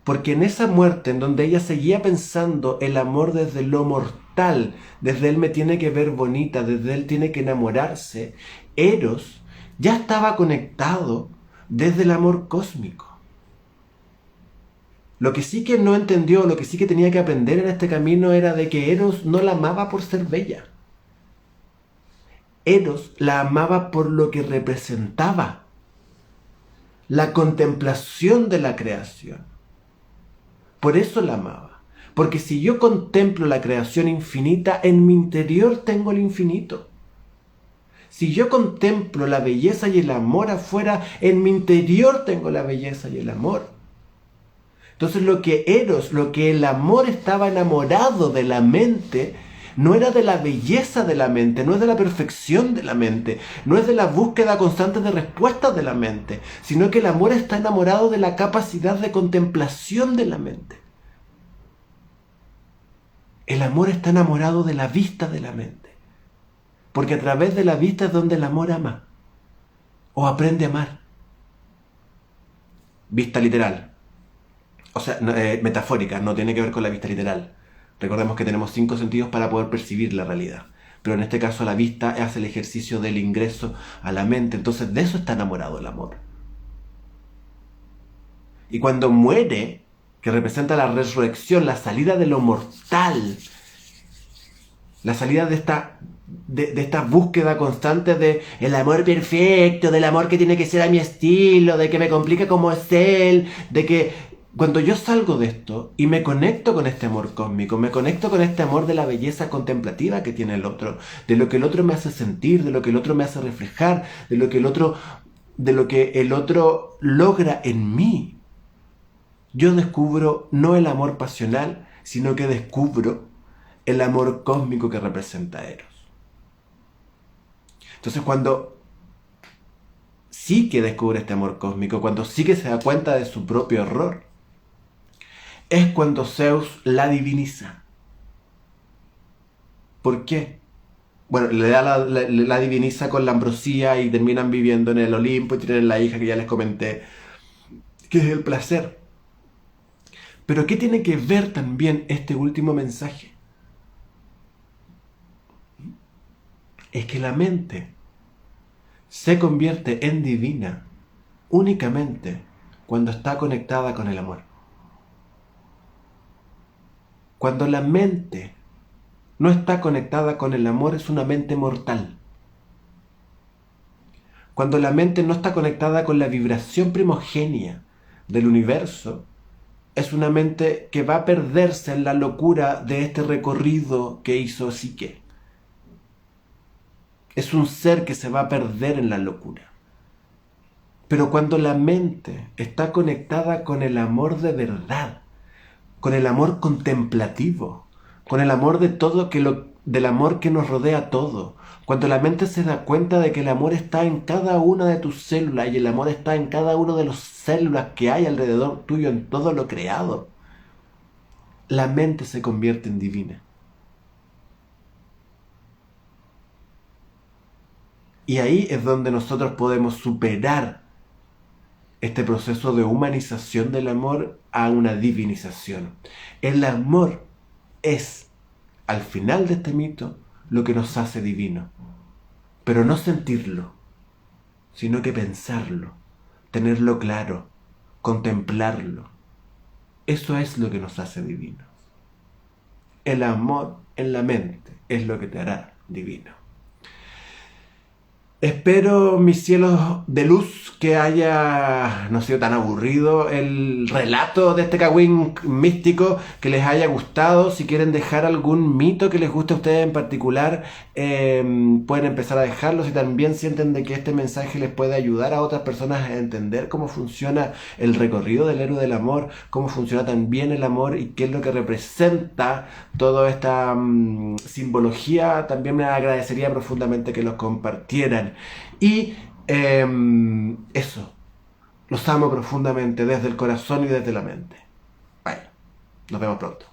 Porque en esa muerte, en donde ella seguía pensando el amor desde lo mortal, desde él me tiene que ver bonita, desde él tiene que enamorarse, Eros ya estaba conectado desde el amor cósmico. Lo que sí que no entendió, lo que sí que tenía que aprender en este camino era de que Eros no la amaba por ser bella. Eros la amaba por lo que representaba, la contemplación de la creación. Por eso la amaba. Porque si yo contemplo la creación infinita, en mi interior tengo el infinito. Si yo contemplo la belleza y el amor afuera, en mi interior tengo la belleza y el amor. Entonces lo que el amor estaba enamorado de la mente, no era de la belleza de la mente, no es de la perfección de la mente, no es de la búsqueda constante de respuestas de la mente, sino que el amor está enamorado de la capacidad de contemplación de la mente. El amor está enamorado de la vista de la mente, porque a través de la vista es donde el amor ama, o aprende a amar. Vista literal, o sea, metafórica, no tiene que ver con la vista literal. Recordemos que tenemos 5 sentidos para poder percibir la realidad. Pero en este caso la vista hace el ejercicio del ingreso a la mente. Entonces de eso está enamorado el amor. Y cuando muere, que representa la resurrección, la salida de lo mortal, la salida de esta búsqueda constante de el amor perfecto, del amor que tiene que ser a mi estilo, de que me complica como es él, de que cuando yo salgo de esto y me conecto con este amor cósmico, me conecto con este amor de la belleza contemplativa que tiene el otro, de lo que el otro me hace sentir, de lo que el otro me hace reflejar, de lo que el otro logra en mí, yo descubro no el amor pasional, sino que descubro el amor cósmico que representa a Eros. Entonces cuando Psique descubre este amor cósmico, cuando Psique se da cuenta de su propio error, es cuando Zeus la diviniza. ¿Por qué? Bueno, la diviniza con la ambrosía y terminan viviendo en el Olimpo y tienen la hija que ya les comenté, que es el placer. Pero ¿qué tiene que ver también este último mensaje? Es que la mente se convierte en divina únicamente cuando está conectada con el amor. Cuando la mente no está conectada con el amor, es una mente mortal. Cuando la mente no está conectada con la vibración primogénea del universo, es una mente que va a perderse en la locura de este recorrido que hizo Psique. Es un ser que se va a perder en la locura. Pero cuando la mente está conectada con el amor de verdad, con el amor contemplativo, con el amor de todo del amor que nos rodea todo, cuando la mente se da cuenta de que el amor está en cada una de tus células y el amor está en cada una de las células que hay alrededor tuyo, en todo lo creado, la mente se convierte en divina. Y ahí es donde nosotros podemos superar este proceso de humanización del amor a una divinización. El amor es, al final de este mito, lo que nos hace divino. Pero no sentirlo, sino que pensarlo, tenerlo claro, contemplarlo. Eso es lo que nos hace divinos. El amor en la mente es lo que te hará divino. Espero, mis cielos de luz, que haya no sido tan aburrido el relato de este cagüín místico, que les haya gustado. Si quieren dejar algún mito que les guste a ustedes en particular, pueden empezar a dejarlo. Si también sienten de que este mensaje les puede ayudar a otras personas a entender cómo funciona el recorrido del héroe del amor, cómo funciona también el amor y qué es lo que representa toda esta simbología, también me agradecería profundamente que los compartieran. Y eso, los amo profundamente desde el corazón y desde la mente. Bye, nos vemos pronto.